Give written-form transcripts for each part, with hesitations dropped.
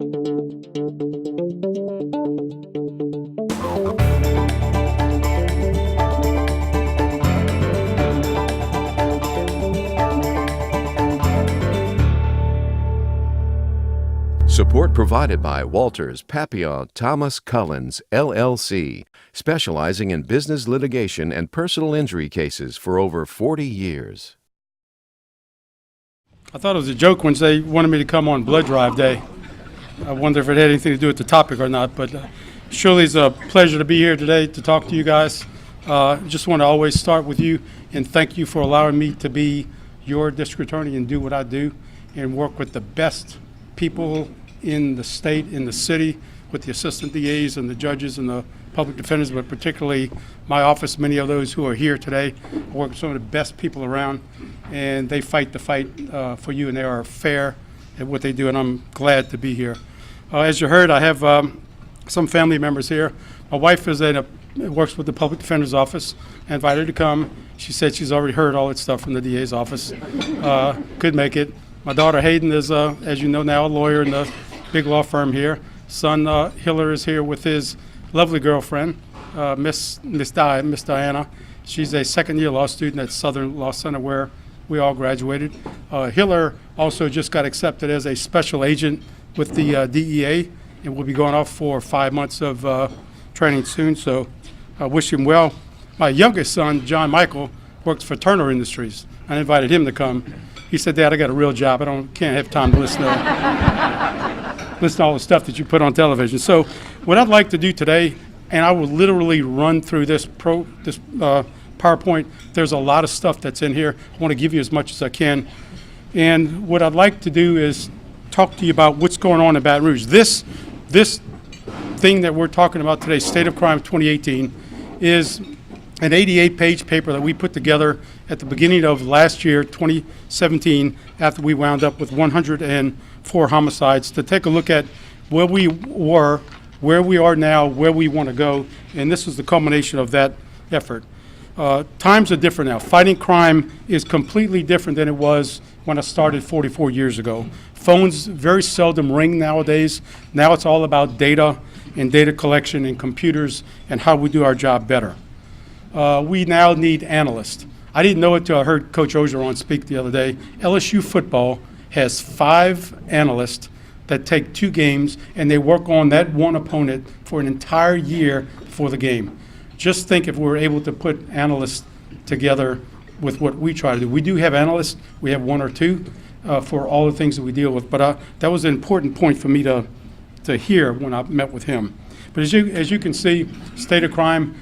Support provided by Walters, Papillon, Thomas Cullins, LLC, specializing in business litigation and personal injury cases for over 40 years. I thought it was a joke when they wanted me to come on Blood Drive Day. I wonder if it had anything to do with the topic or not, but surely it's a pleasure to be here today to talk to you guys. Just want to always start with you and thank you for allowing me to be your district attorney and do what I do and work with the best people in the state, in the city, with the assistant DAs and the judges and the public defenders, but particularly my office, many of those who are here today. I work with some of the best people around, and they fight the fight for you, and they are fair at what they do, and I'm glad to be here. As you heard, I have some family members here. My wife is works with the public defender's office. I invited her to come. She said she's already heard all that stuff from the DA's office. Could make it. My daughter Hayden is, as you know now, a lawyer in the big law firm here. Son Hillar is here with his lovely girlfriend, Miss Diana. She's a second-year law student at Southern Law Center where we all graduated. Hillar also just got accepted as a special agent with the DEA and will be going off for 5 months of training soon, so I wish him well. My youngest son, John Michael, works for Turner Industries. I invited him to come. He said, "Dad, I got a real job. Can't have time to listen to all the stuff that you put on television." So what I'd like to do today, and I will literally run through this PowerPoint. There's a lot of stuff that's in here. I want to give you as much as I can. And what I'd like to do is talk to you about what's going on in Baton Rouge. This thing that we're talking about today, State of Crime 2018, is an 88-page paper that we put together at the beginning of last year, 2017, after we wound up with 104 homicides, to take a look at where we were, where we are now, where we want to go, and this is the culmination of that effort. Times are different now. Fighting crime is completely different than it was when I started 44 years ago. Phones very seldom ring nowadays. Now it's all about data and data collection and computers and how we do our job better. We now need analysts. I didn't know it until I heard Coach Ogeron speak the other day. LSU football has 5 analysts that take 2 games, and they work on that one opponent for an entire year before the game. Just think if we were able to put analysts together with what we try to do. We do have analysts. We have 1 or 2 for all the things that we deal with, but that was an important point for me to hear when I met with him. But as you can see, State of Crime,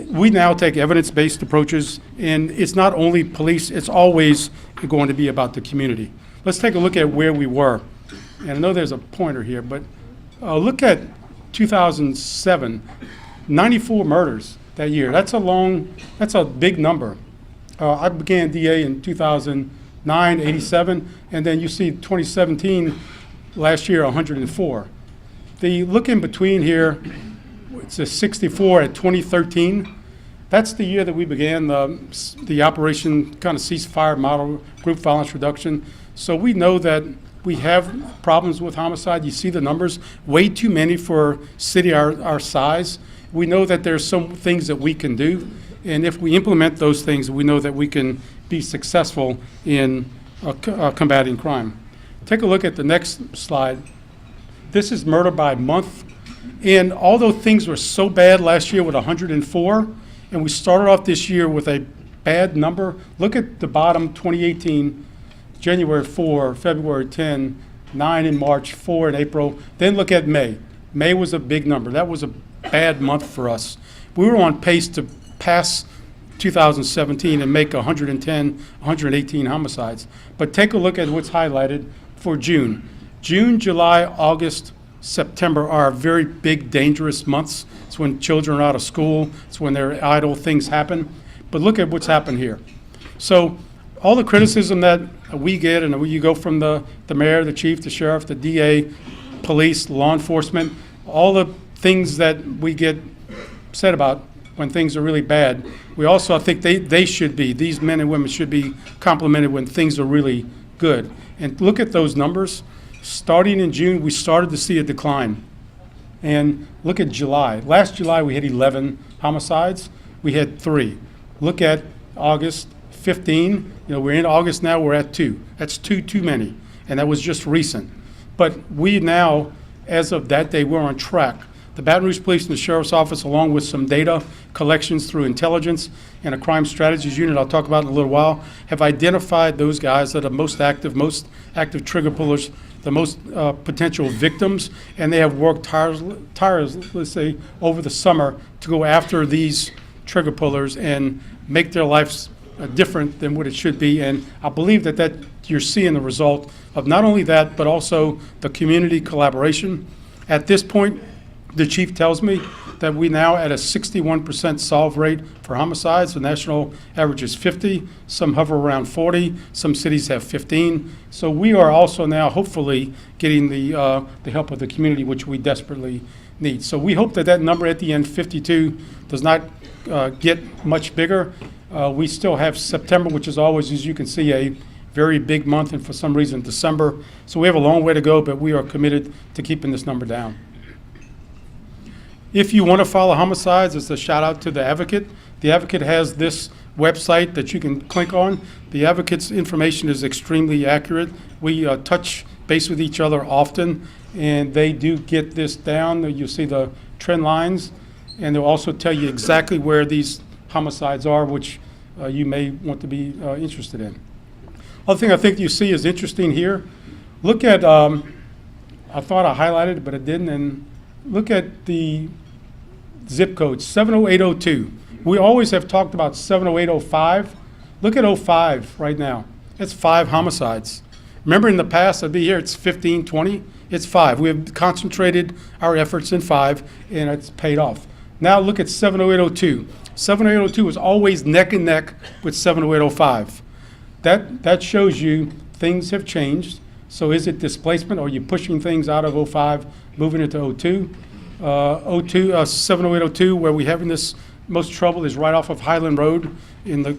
we now take evidence-based approaches, and it's not only police, it's always going to be about the community. Let's take a look at where we were. And I know there's a pointer here, but look at 2007, 94 murders that year. That's a big number. I began DA in 2009, 87, and then you see 2017, last year, 104. The look in between here, it's a 64 at 2013. That's the year that we began the operation kind of ceasefire model, group violence reduction. So we know that we have problems with homicide. You see the numbers, way too many for a city our size. We know that there's some things that we can do, and if we implement those things, we know that we can be successful in combating crime. Take a look at the next slide. This is murder by month. And although things were so bad last year with 104, and we started off this year with a bad number, look at the bottom, 2018, January 4, February 10, 9 in March, 4 in April. Then look at May. May was a big number. That was a bad month for us. We were on pace to pass 2017 and make 110, 118 homicides. But take a look at what's highlighted for June. June, July, August, September are very big, dangerous months. It's when children are out of school. It's when they're idle, things happen. But look at what's happened here. So all the criticism that we get, and you go from the mayor, the chief, the sheriff, the DA, police, law enforcement, all the things that we get said about when things are really bad, we also, I think they should be, these men and women should be complimented when things are really good. And look at those numbers. Starting in June, we started to see a decline. And look at July. Last July, we had 11 homicides. We had 3. Look at August, 15. We're in August now, we're at 2. That's 2 too many. And that was just recent. But we now, as of that day, we're on track. The Baton Rouge Police and the Sheriff's Office, along with some data collections through intelligence and a crime strategies unit I'll talk about in a little while, have identified those guys that are most active trigger pullers, the most potential victims, and they have worked tirelessly over the summer to go after these trigger pullers and make their lives different than what it should be. And I believe that you're seeing the result of not only that, but also the community collaboration. At this point, the chief tells me that we now at a 61% solve rate for homicides. The national average is 50. Some hover around 40. Some cities have 15. So we are also now hopefully getting the help of the community, which we desperately need. So we hope that number at the end, 52, does not get much bigger. We still have September, which is always, as you can see, a very big month, and for some reason December. So we have a long way to go, but we are committed to keeping this number down. If you want to follow homicides, it's a shout out to the Advocate. The Advocate has this website that you can click on. The Advocate's information is extremely accurate. We touch base with each other often, and they do get this down. You'll see the trend lines, and they'll also tell you exactly where these homicides are, which you may want to be interested in. Other thing I think you see is interesting here. Look at, I thought I highlighted it, but it didn't, and look at the zip code, 70802. We always have talked about 70805. Look at 05 right now. It's 5 homicides. Remember in the past, I'd be here, it's 15, 20. It's 5. We have concentrated our efforts in 5, and it's paid off. Now look at 70802. 70802 is always neck and neck with 70805. That shows you things have changed. So is it displacement? Or are you pushing things out of 05, moving it to 02? 70802, where we're having this most trouble, is right off of Highland Road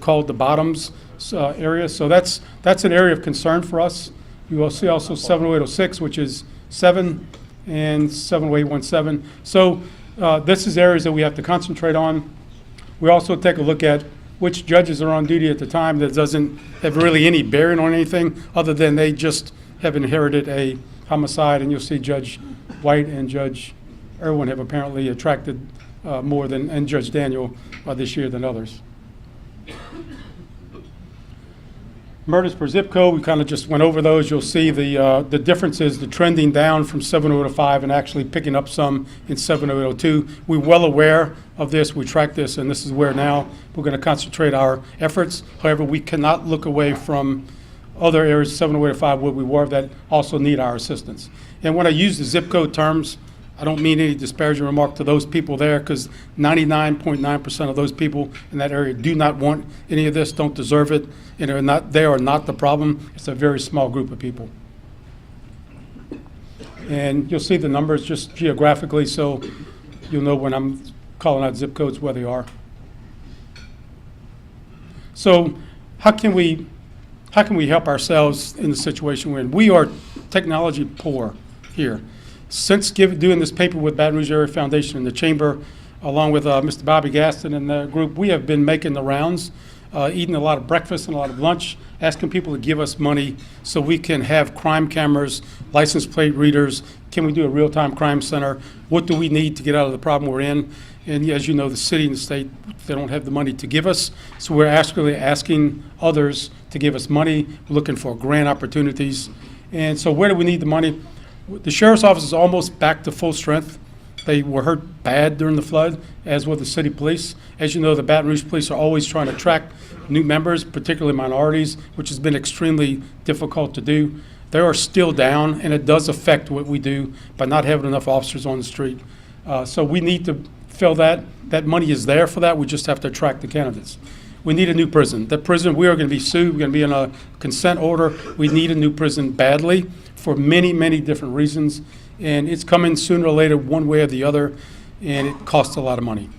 called the Bottoms area. So that's an area of concern for us. You will see also 70806, which is 7, and 70817. So this is areas that we have to concentrate on. We also take a look at which judges are on duty at the time. That doesn't have really any bearing on anything other than they just have inherited a homicide, and you'll see Judge White and Judge Irwin have apparently attracted more than, and Judge Daniel this year than others. Murders per zip code, we kind of just went over those. You'll see the differences, the trending down from 70805 and actually picking up some in 70802. We're well aware of this, we track this, and this is where now we're going to concentrate our efforts. However, we cannot look away from other areas, 70805, where we were, that also need our assistance. And when I use the zip code terms, I don't mean any disparaging remark to those people there, because 99.9% of those people in that area do not want any of this, don't deserve it, and they are not the problem. It's a very small group of people. And you'll see the numbers just geographically, so you'll know when I'm calling out zip codes where they are. So how can we help ourselves in the situation we're in? We are technology poor here. Since doing this paper with Baton Rouge Area Foundation and the Chamber, along with Mr. Bobby Gaston and the group, we have been making the rounds, eating a lot of breakfast and a lot of lunch, asking people to give us money so we can have crime cameras, license plate readers. Can we do a real-time crime center? What do we need to get out of the problem we're in? And as you know, the city and the state, they don't have the money to give us, so we're actually asking others to give us money. We're looking for grant opportunities. And so where do we need the money? The Sheriff's Office is almost back to full strength. They were hurt bad during the flood, as were the city police. As you know, the Baton Rouge police are always trying to attract new members, particularly minorities, which has been extremely difficult to do. They are still down, and it does affect what we do by not having enough officers on the street. So we need to fill that. That money is there for that. We just have to attract the candidates. We need a new prison. That prison, we are going to be sued. We're going to be in a consent order. We need a new prison badly for many, many different reasons. And it's coming sooner or later, one way or the other, and it costs a lot of money.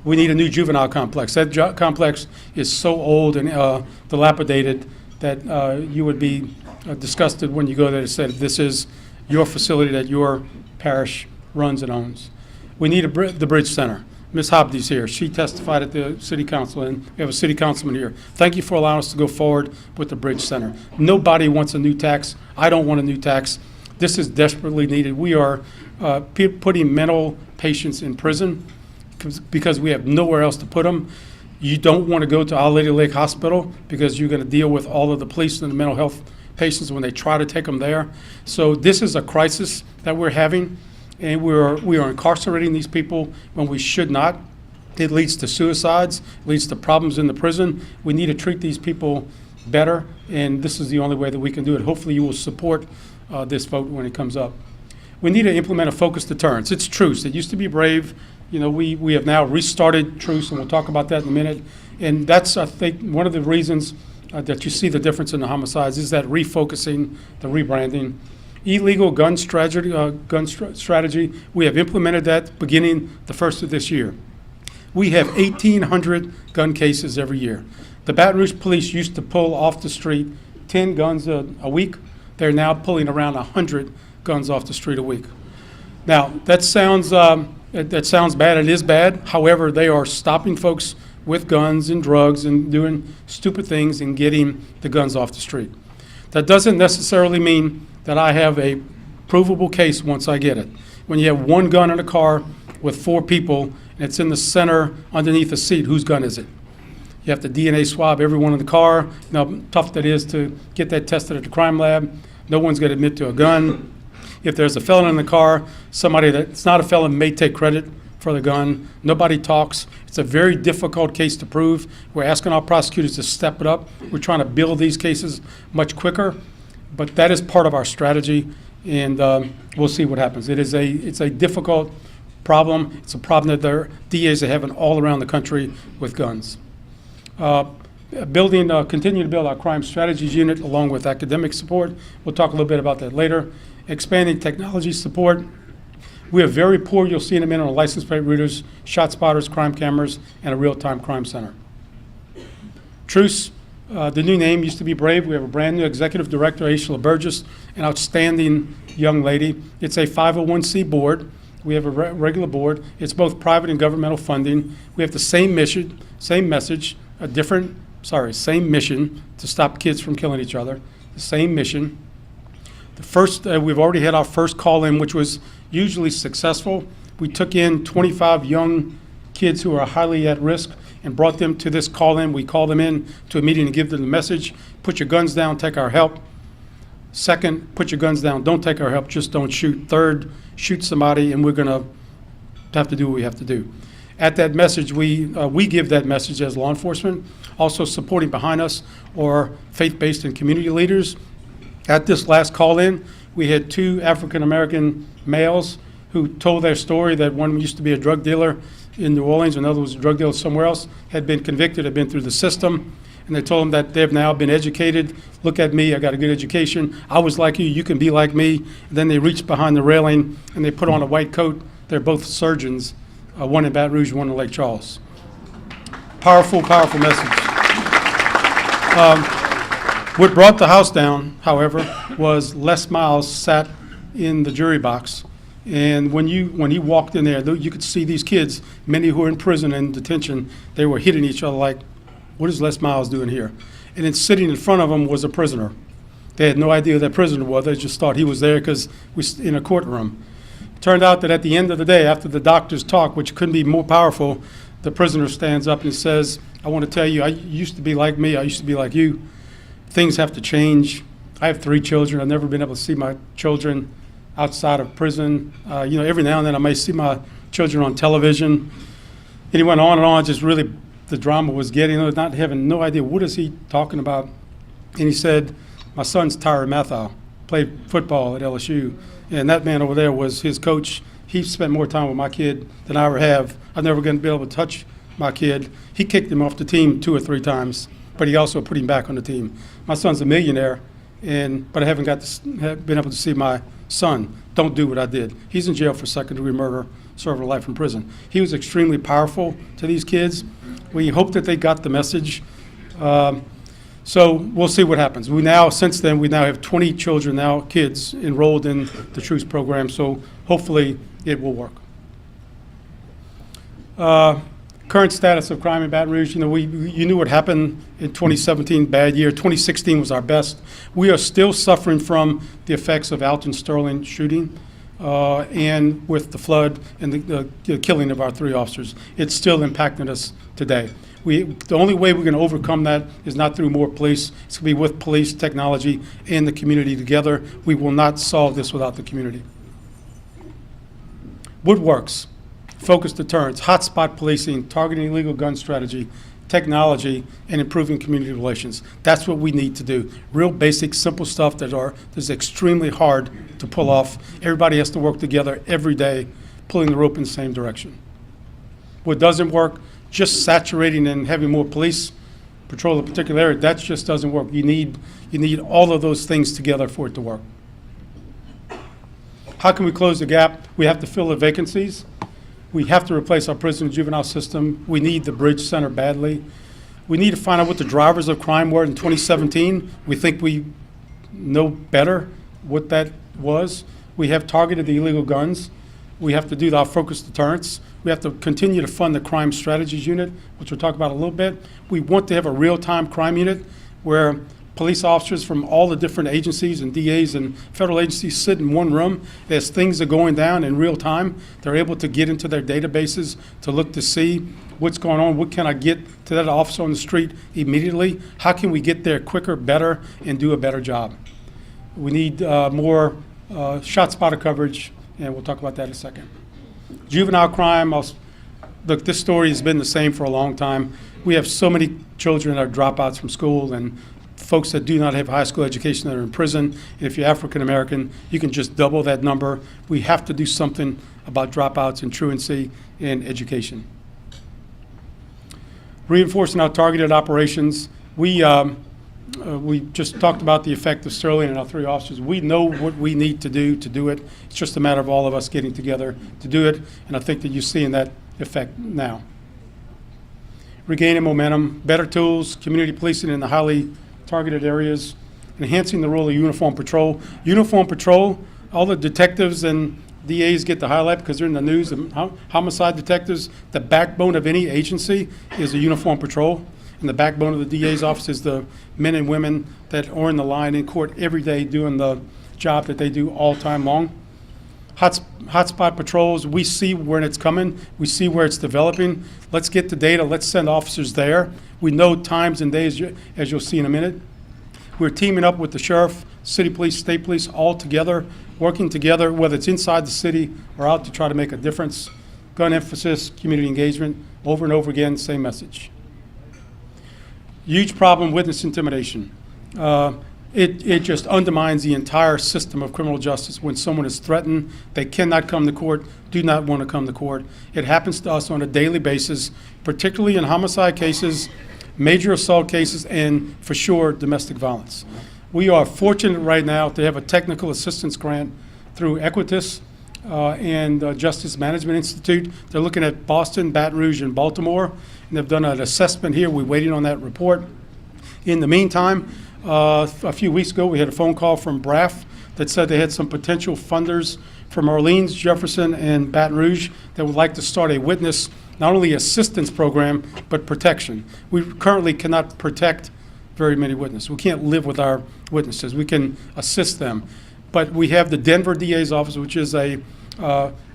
We need a new juvenile complex. That complex is so old and dilapidated that you would be disgusted when you go there to say that this is your facility that your parish runs and owns. We need the Bridge Center. Ms. Hobdy's here. She testified at the city council, and we have a city councilman here. Thank you for allowing us to go forward with the Bridge Center. Nobody wants a new tax. I don't want a new tax. This is desperately needed. We are putting mental patients in prison because we have nowhere else to put them. You don't want to go to Our Lady Lake Hospital because you're going to deal with all of the police and the mental health patients when they try to take them there. So this is a crisis that we're having. And we are incarcerating these people when we should not. It leads to suicides, leads to problems in the prison. We need to treat these people better, and this is the only way that we can do it. Hopefully you will support this vote when it comes up. We need to implement a focused deterrence. It's truce. It used to be brave. You know, we have now restarted truce, and we'll talk about that in a minute. And that's, I think, one of the reasons that you see the difference in the homicides is that refocusing, the rebranding. Illegal gun strategy, we have implemented that beginning the first of this year. We have 1,800 gun cases every year. The Baton Rouge police used to pull off the street 10 guns a week. They're now pulling around 100 guns off the street a week. Now, that sounds bad. It is bad. However, they are stopping folks with guns and drugs and doing stupid things and getting the guns off the street. That doesn't necessarily mean that I have a provable case once I get it. When you have one gun in a car with 4 people and it's in the center underneath the seat, whose gun is it? You have to DNA swab everyone in the car. You know how tough that is to get that tested at the crime lab. No one's going to admit to a gun. If there's a felon in the car, somebody that's not a felon may take credit for the gun. Nobody talks. It's a very difficult case to prove. We're asking our prosecutors to step it up. We're trying to build these cases much quicker. But that is part of our strategy, and we'll see what happens. It's a difficult problem. It's a problem that there are DAs that have all around the country with guns. Continue to build our crime strategies unit along with academic support. We'll talk a little bit about that later. Expanding technology support. We are very poor. You'll see in a minute on license plate readers, shot spotters, crime cameras, and a real-time crime center. Truce. The new name used to be Brave. We have a brand new executive director, Aisha Burgess, an outstanding young lady. It's a 501c board. We have a regular board. It's both private and governmental funding. We have the same mission, same message, same mission to stop kids from killing each other. The same mission. The first, we've already had our first call-in, which was usually successful. We took in 25 young kids who are highly at risk and brought them to this call-in. We call them in to a meeting and give them the message: put your guns down, take our help. Second, put your guns down, don't take our help, just don't shoot. Third, shoot somebody, and we're going to have to do what we have to do. At that message, we give that message as law enforcement. Also supporting behind us are faith-based and community leaders. At this last call-in, we had 2 African-American males who told their story that one used to be a drug dealer in New Orleans, another was a drug dealer somewhere else, had been convicted, had been through the system, and they told them that they've now been educated. Look at me, I got a good education. I was like you, you can be like me. And then they reached behind the railing and they put on a white coat. They're both surgeons, one in Baton Rouge, one in Lake Charles. Powerful, powerful message. What brought the house down, however, was Les Miles sat in the jury box. And when he walked in there, you could see these kids, many who were in prison and detention, they were hitting each other like, what is Les Miles doing here? And then sitting in front of them was a prisoner. They had no idea who that prisoner was. They just thought he was there because we were in a courtroom. It turned out that at the end of the day, after the doctor's talk, which couldn't be more powerful, the prisoner stands up and says, I want to tell you, I used to be like me. I used to be like you. Things have to change. I have 3 children. I've never been able to see my children outside of prison. Every now and then I may see my children on television. And he went on, just really the drama was getting, not having no idea what is he talking about. And he said, my son's Tyra Mathau, played football at LSU. And that man over there was his coach. He spent more time with my kid than I ever have. I'm never going to be able to touch my kid. He kicked him off the team 2 or 3 times, but he also put him back on the team. My son's a millionaire, but I haven't been able to see my son. Don't do what I did. He's in jail for second-degree murder, serving life in prison. He was extremely powerful to these kids. We hope that they got the message. So we'll see what happens. Since then, we now have 20 children, kids, enrolled in the Truce program, so hopefully it will work. Current status of crime in Baton Rouge, you knew what happened in 2017, bad year. 2016 was our best. We are still suffering from the effects of Alton Sterling shooting and with the flood and the killing of our 3 officers. It's still impacting us today. The only way we're going to overcome that is not through more police. It's going to be with police, technology, and the community together. We will not solve this without the community. What works? Focused deterrence, hotspot policing, targeting illegal gun strategy, technology, and improving community relations. That's what we need to do. Real basic, simple stuff that is extremely hard to pull off. Everybody has to work together every day, pulling the rope in the same direction. What doesn't work, just saturating and having more police patrol a particular area, that just doesn't work. You need all of those things together for it to work. How can we close the gap? We have to fill the vacancies. We have to replace our prison and juvenile system. We need the Bridge Center badly. We need to find out what the drivers of crime were in 2017. We think we know better what that was. We have targeted the illegal guns. We have to do our focused deterrence. We have to continue to fund the crime strategies unit, which we'll talk about a little bit. We want to have a real-time crime unit where police officers from all the different agencies and DAs and federal agencies sit in one room. As things are going down in real time, they're able to get into their databases to look to see what's going on. What can I get to that officer on the street immediately? How can we get there quicker, better, and do a better job? We need more shot spotter coverage, and we'll talk about that in a second. Juvenile crime, look, this story has been the same for a long time. We have so many children that are dropouts from school and folks that do not have high school education that are in prison. And if you're African American, you can just double that number. We have to do something about dropouts and truancy in education. Reinforcing our targeted operations. We just talked about the effect of Sterling and our 3 officers. We know what we need to do it. It's just a matter of all of us getting together to do it, and I think that you're seeing that effect now. Regaining momentum, better tools, community policing in the highly targeted areas, enhancing the role of uniform patrol. Uniform patrol, all the detectives and DAs get the highlight because they're in the news. Homicide detectives, the backbone of any agency is a uniform patrol. And the backbone of the DA's office is the men and women that are in the line in court every day doing the job that they do all time long. Hotspot patrols, we see where it's coming. We see where it's developing. Let's get the data. Let's send officers there. We know times and days, as you'll see in a minute. We're teaming up with the sheriff, city police, state police, all together, working together, whether it's inside the city or out to try to make a difference. Gun emphasis, community engagement, over and over again, same message. Huge problem, witness intimidation. It just undermines the entire system of criminal justice. When someone is threatened, they cannot come to court, do not want to come to court. It happens to us on a daily basis, particularly in homicide cases, major assault cases, and for sure, domestic violence. We are fortunate right now to have a technical assistance grant through Equitas and Justice Management Institute. They're looking at Boston, Baton Rouge, and Baltimore, and they've done an assessment here. We're waiting on that report. In the meantime, a few weeks ago, we had a phone call from BRAF that said they had some potential funders from Orleans, Jefferson, and Baton Rouge that would like to start a witness, not only assistance program, but protection. We currently cannot protect very many witnesses. We can't live with our witnesses. We can assist them. But we have the Denver DA's office, which is a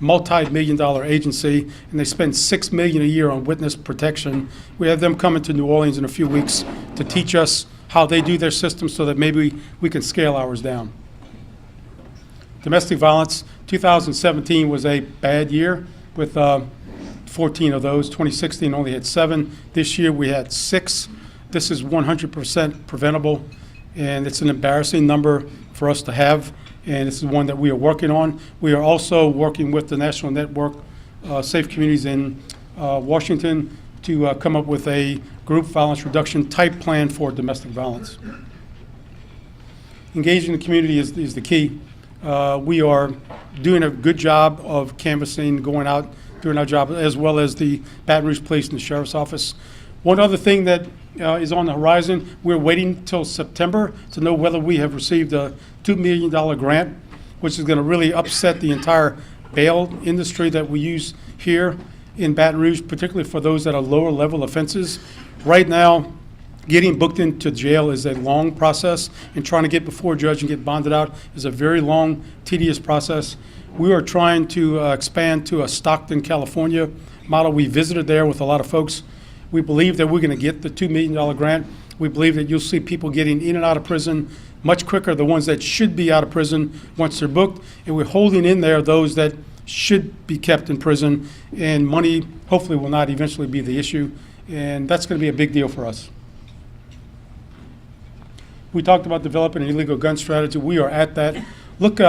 multi-million-dollar agency, and they spend $6 million a year on witness protection. We have them coming to New Orleans in a few weeks to teach us how they do their system so that maybe we can scale ours down. Domestic violence, 2017 was a bad year with 14 of those. 2016 only had 7. This year we had 6. This is 100% preventable, and it's an embarrassing number for us to have, and this is one that we are working on. We are also working with the National Network, Safe Communities in Washington, to come up with a group violence reduction type plan for domestic violence. Engaging the community is the key. We are doing a good job of canvassing, going out, doing our job, as well as the Baton Rouge Police and the Sheriff's Office. One other thing that is on the horizon, we're waiting till September to know whether we have received a $2 million grant, which is going to really upset the entire bail industry that we use here in Baton Rouge, particularly for those that are lower level offenses. Right now, getting booked into jail is a long process, and trying to get before a judge and get bonded out is a very long, tedious process. We are trying to expand to a Stockton, California model. We visited there with a lot of folks. We believe that we're going to get the $2 million grant. We believe that you'll see people getting in and out of prison much quicker, the ones that should be out of prison once they're booked, and we're holding in there those that should be kept in prison, and money hopefully will not eventually be the issue, and that's going to be a big deal for us. We talked about developing an illegal gun strategy. We are at that. Look,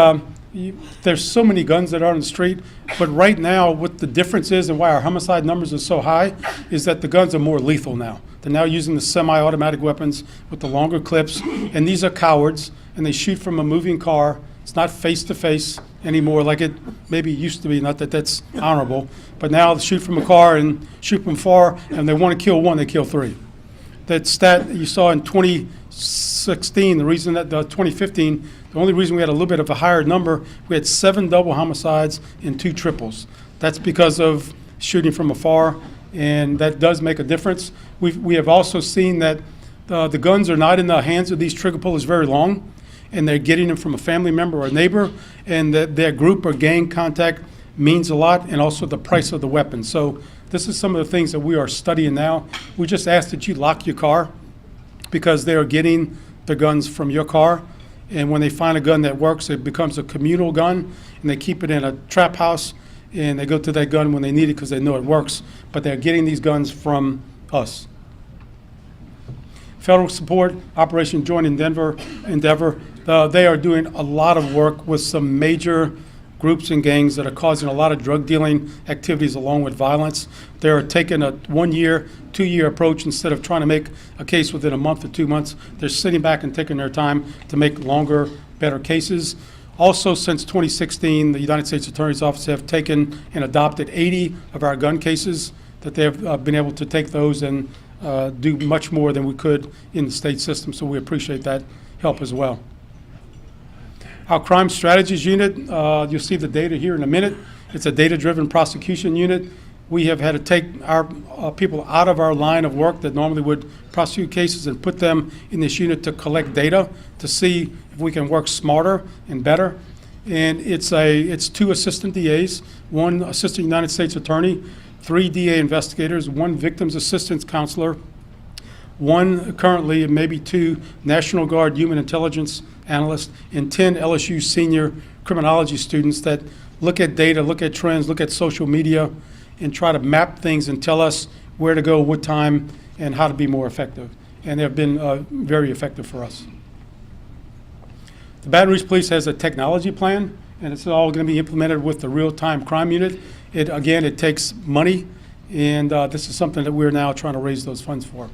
there's so many guns that are on the street, but right now what the difference is and why our homicide numbers are so high is that the guns are more lethal now. They're now using the semi-automatic weapons with the longer clips, and these are cowards, and they shoot from a moving car. It's not face-to-face anymore like it maybe used to be, not that that's honorable, but now they shoot from a car and shoot from far, and they want to kill one, they kill three. That stat you saw in 2016, the reason that 2015, the only reason we had a little bit of a higher number, we had 7 double homicides and 2 triples. That's because of shooting from afar, and that does make a difference. We have also seen that the guns are not in the hands of these trigger pullers very long, and they're getting them from a family member or a neighbor, and that their group or gang contact means a lot, and also the price of the weapon. So this is some of the things that we are studying now. We just ask that you lock your car, because they are getting the guns from your car, and when they find a gun that works, it becomes a communal gun, and they keep it in a trap house, and they go to that gun when they need it because they know it works, but they're getting these guns from us. Federal support, Operation Joint Endeavor, they are doing a lot of work with some major groups and gangs that are causing a lot of drug dealing activities along with violence. They're taking a 1-year, 2-year approach instead of trying to make a case within a month or 2 months. They're sitting back and taking their time to make longer, better cases. Also, since 2016, the United States Attorney's Office have taken and adopted 80 of our gun cases, that they have been able to take those and do much more than we could in the state system, so we appreciate that help as well. Our crime strategies unit, you'll see the data here in a minute. It's a data-driven prosecution unit. We have had to take our people out of our line of work that normally would prosecute cases and put them in this unit to collect data to see if we can work smarter and better. And it's 2 assistant DAs, 1 assistant United States attorney, 3 DA investigators, 1 victims assistance counselor, 1 currently, maybe 2 National Guard human intelligence analysts, and 10 LSU senior criminology students that look at data, look at trends, look at social media, and try to map things and tell us where to go, what time, and how to be more effective. And they've been very effective for us. The Baton Rouge Police has a technology plan, and it's all going to be implemented with the real-time crime unit. Again, it takes money, and this is something that we're now trying to raise those funds for.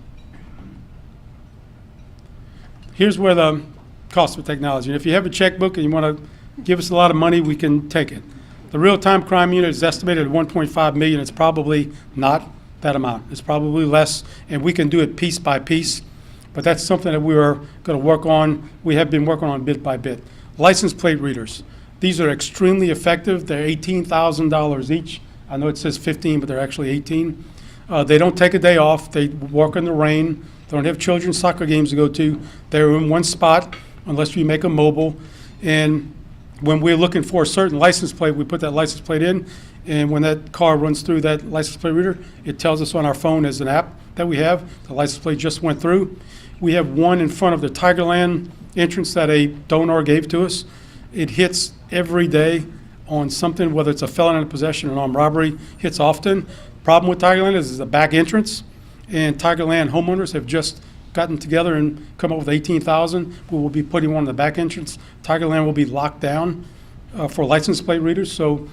Here's where the cost of technology. And if you have a checkbook and you want to give us a lot of money, we can take it. The real-time crime unit is estimated at $1.5 million. It's probably not that amount. It's probably less, and we can do it piece by piece. But that's something that we are going to work on. We have been working on bit by bit. License plate readers. These are extremely effective. They're $18,000 each. I know it says 15, but they're actually 18. They don't take a day off. They work in the rain. They don't have children's soccer games to go to. They're in one spot unless we make them mobile. And when we're looking for a certain license plate, we put that license plate in, and when that car runs through that license plate reader, it tells us on our phone as an app that we have, the license plate just went through. We have one in front of the Tigerland entrance that a donor gave to us. It hits every day on something, whether it's a felon in possession or an armed robbery, hits often. Problem with Tigerland is the back entrance, and Tigerland homeowners have just gotten together and come up with 18,000. We will be putting one in the back entrance. Tigerland will be locked down for license plate readers, so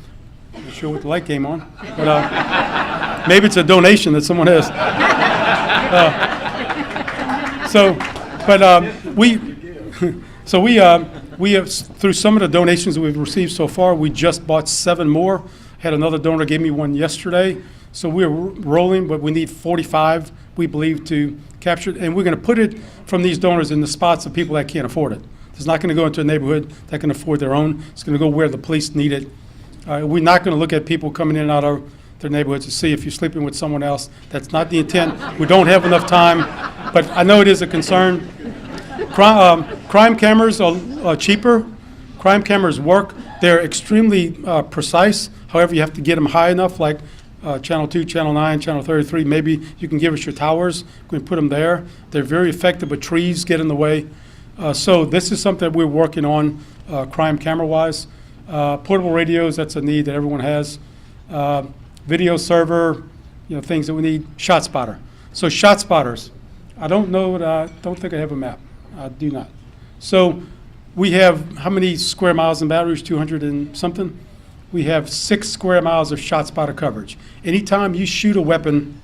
I'm not sure what the light came on, but maybe it's a donation that someone has. We have, through some of the donations that we've received so far, we just bought 7 more. Had another donor gave me one yesterday. So we're rolling, but we need 45 we believe, to capture, and we're going to put it from these donors in the spots of people that can't afford it. It's not going to go into a neighborhood that can afford their own. It's going to go where the police need it. We're not going to look at people coming in and out of their neighborhoods to see if you're sleeping with someone else. That's not the intent. We don't have enough time, but I know it is a concern. Crime cameras are cheaper. Crime cameras work. They're extremely precise. However, you have to get them high enough, like Channel 2, Channel 9, Channel 33. Maybe you can give us your towers. We can put them there. They're very effective, but trees get in the way. So this is something that we're working on crime camera-wise. Portable radios, that's a need that everyone has. Video server, things that we need. Shot spotter. So shot spotters. I don't think I have a map. I do not. So we have how many square miles in Baton Rouge? 200 and something. We have 6 square miles of shot spotter coverage. Anytime you shoot a weapon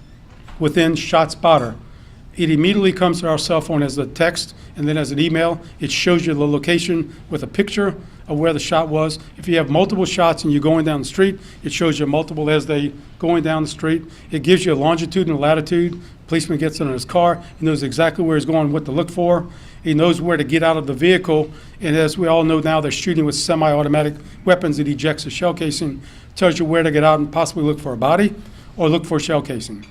within shot spotter, it immediately comes to our cell phone as a text and then as an email. It shows you the location with a picture of where the shot was. If you have multiple shots and you're going down the street, it shows you multiple as they going down the street. It gives you a longitude and a latitude. Policeman gets in his car, he knows exactly where he's going, what to look for. He knows where to get out of the vehicle. And as we all know now, they're shooting with semi-automatic weapons. It ejects a shell casing, tells you where to get out and possibly look for a body or look for a shell casing.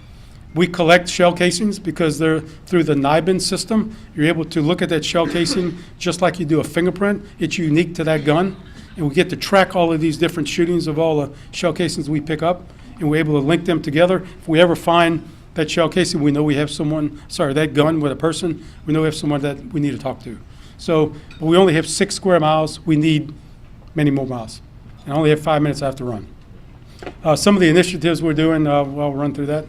We collect shell casings because they're through the NIBIN system. You're able to look at that shell casing just like you do a fingerprint. It's unique to that gun. And we get to track all of these different shootings of all the shell casings we pick up, and we're able to link them together. If we ever find that shell casing, we know we have that gun with a person, we know we have someone that we need to talk to. So, but we only have 6 square miles. We need many more miles. And I only have 5 minutes I have to run. Some of the initiatives we're doing, I'll run through that.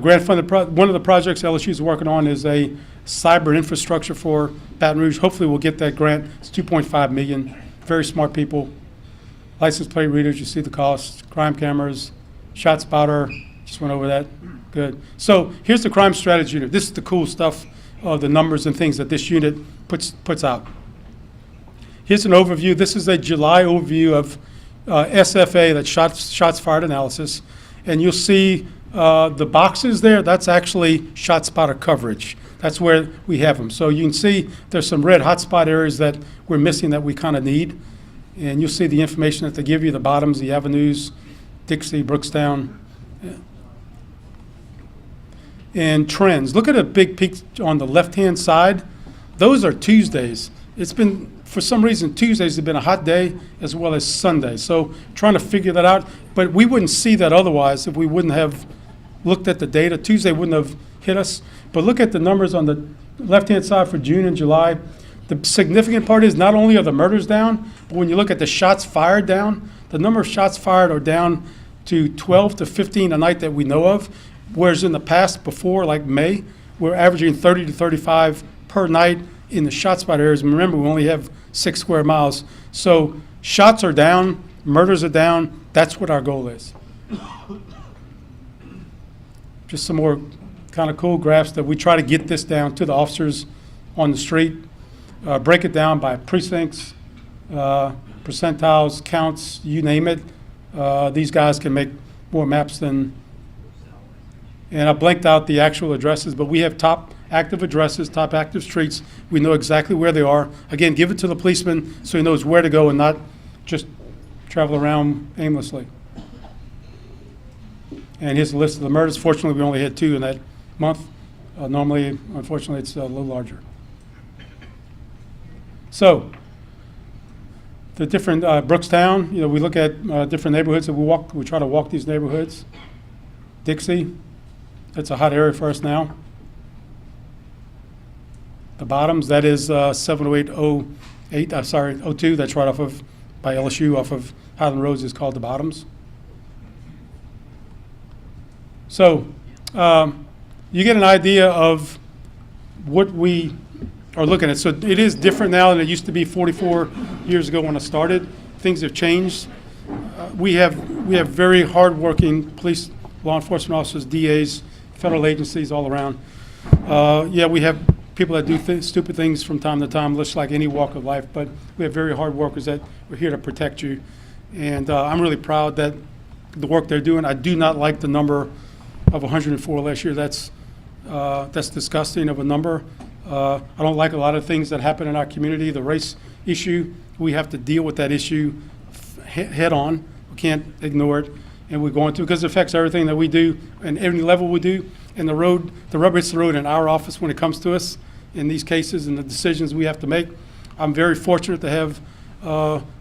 Grant funded, one of the projects LSU is working on is a cyber infrastructure for Baton Rouge. Hopefully we'll get that grant. It's $2.5 million. Very smart people. License plate readers, you see the costs. Crime cameras, shot spotter, just went over that. Good. So here's the crime strategy unit. This is the cool stuff, the numbers and things that this unit puts out. Here's an overview. This is a July overview of SFA, that shots fired analysis. And you'll see the boxes there, that's actually shot spotter coverage. That's where we have them. So you can see there's some red hotspot areas that we're missing that we kind of need. And you'll see the information that they give you, the bottoms, the avenues, Dixie, Brookstown. Yeah. And trends. Look at a big peak on the left-hand side. Those are Tuesdays. It's been, for some reason, Tuesdays have been a hot day as well as Sunday. So trying to figure that out. But we wouldn't see that otherwise if we wouldn't have looked at the data. Tuesday wouldn't have hit us. But look at the numbers on the left-hand side for June and July. The significant part is not only are the murders down, but when you look at the shots fired down, the number of shots fired are down to 12 to 15 a night that we know of, whereas in the past, before, like May, we're averaging 30 to 35 per night in the shot spot areas. And remember, we only have 6 square miles. So shots are down, murders are down. That's what our goal is. Just some more kind of cool graphs that we try to get this down to the officers on the street. Break it down by precincts, percentiles, counts, you name it. These guys can make more maps than, and I blanked out the actual addresses, but we have top active addresses, top active streets. We know exactly where they are. Again, give it to the policeman so he knows where to go and not just travel around aimlessly. And here's the list of the murders. Fortunately, we only had 2 in that month. Normally, unfortunately, it's a little larger. So, the different Brookstown, we look at different neighborhoods that we try to walk these neighborhoods. Dixie, that's a hot area for us now. The bottoms, that is 70808, 02, that's right off of, by LSU, off of Highland Roads, is called the bottoms. So, you get an idea of what we are looking at. So it is different now than it used to be 44 years ago when I started. Things have changed. We have very hardworking police, law enforcement officers, DAs, federal agencies all around. We have people that do stupid things from time to time, just like any walk of life, but we have very hard workers that we're here to protect you. And I'm really proud that the work they're doing. I do not like the number of 104 last year. That's disgusting of a number. I don't like a lot of things that happen in our community. The race issue, we have to deal with that issue head on. We can't ignore it, and we're going to, because it affects everything that we do and every level we do. And the rubber hits the road in our office when it comes to us in these cases and the decisions we have to make. I'm very fortunate to have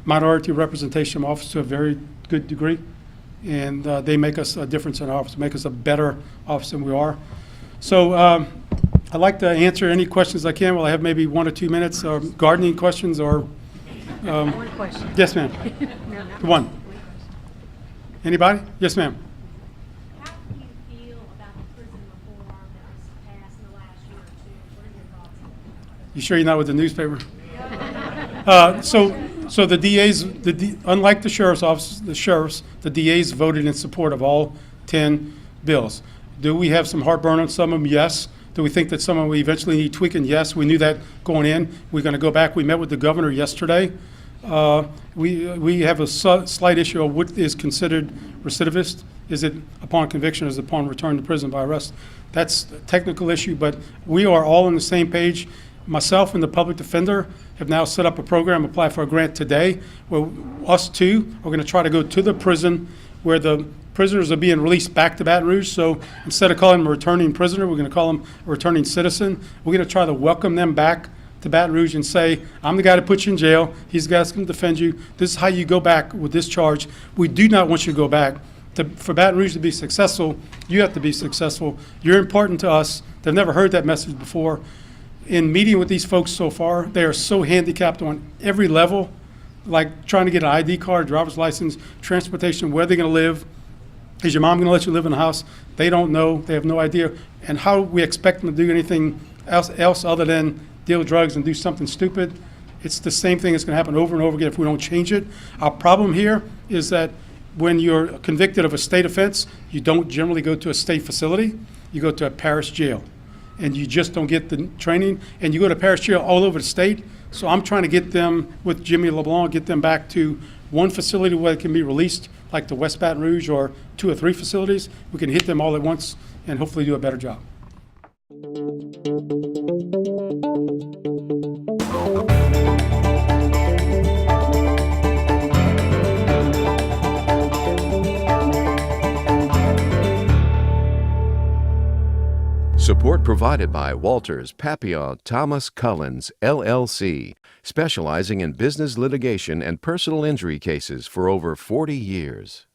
minority representation in my office to a very good degree, and they make us a difference in our office, make us a better office than we are. So I'd like to answer any questions I can. Well, I have maybe 1 or 2 minutes, or gardening questions, or One question. yes, ma'am. No, not One. Anybody? Yes, ma'am. How do you feel about the prison reform that was passed in the last year or two? What are your thoughts on that? You sure you're not with the newspaper? So the DAs, unlike the sheriff's office, the DAs voted in support of all 10 bills. Do we have some heartburn on some of them? Yes. Do we think that some of them we eventually need tweaking? Yes. We knew that going in. We're going to go back. We met with the governor yesterday. We have a slight issue of what is considered recidivist. Is it upon conviction or is it upon return to prison by arrest? That's a technical issue, but we are all on the same page. Myself and the public defender have now set up a program, apply for a grant today, where us two are going to try to go to the prison where the prisoners are being released back to Baton Rouge. So instead of calling them a returning prisoner, we're going to call them a returning citizen. We're going to try to welcome them back to Baton Rouge and say, I'm the guy that put you in jail. He's the guy that's going to defend you. This is how you go back with this charge. We do not want you to go back. For Baton Rouge to be successful, you have to be successful. You're important to us. They've never heard that message before. In meeting with these folks so far, they are so handicapped on every level, like trying to get an ID card, driver's license, transportation, where they're going to live. Is your mom going to let you live in the house? They don't know. They have no idea. And how we expect them to do anything else other than deal drugs and do something stupid? It's the same thing that's going to happen over and over again if we don't change it. Our problem here is that when you're convicted of a state offense, you don't generally go to a state facility. You go to a parish jail. And you just don't get the training, and you go to parish jail all over the state. So I'm trying to get them, with Jimmy LeBlanc, get them back to one facility where they can be released, like the West Baton Rouge, or 2 or 3 facilities. We can hit them all at once and hopefully do a better job. Support provided by Walters, Papillon, Thomas Cullens, LLC, specializing in business litigation and personal injury cases for over 40 years.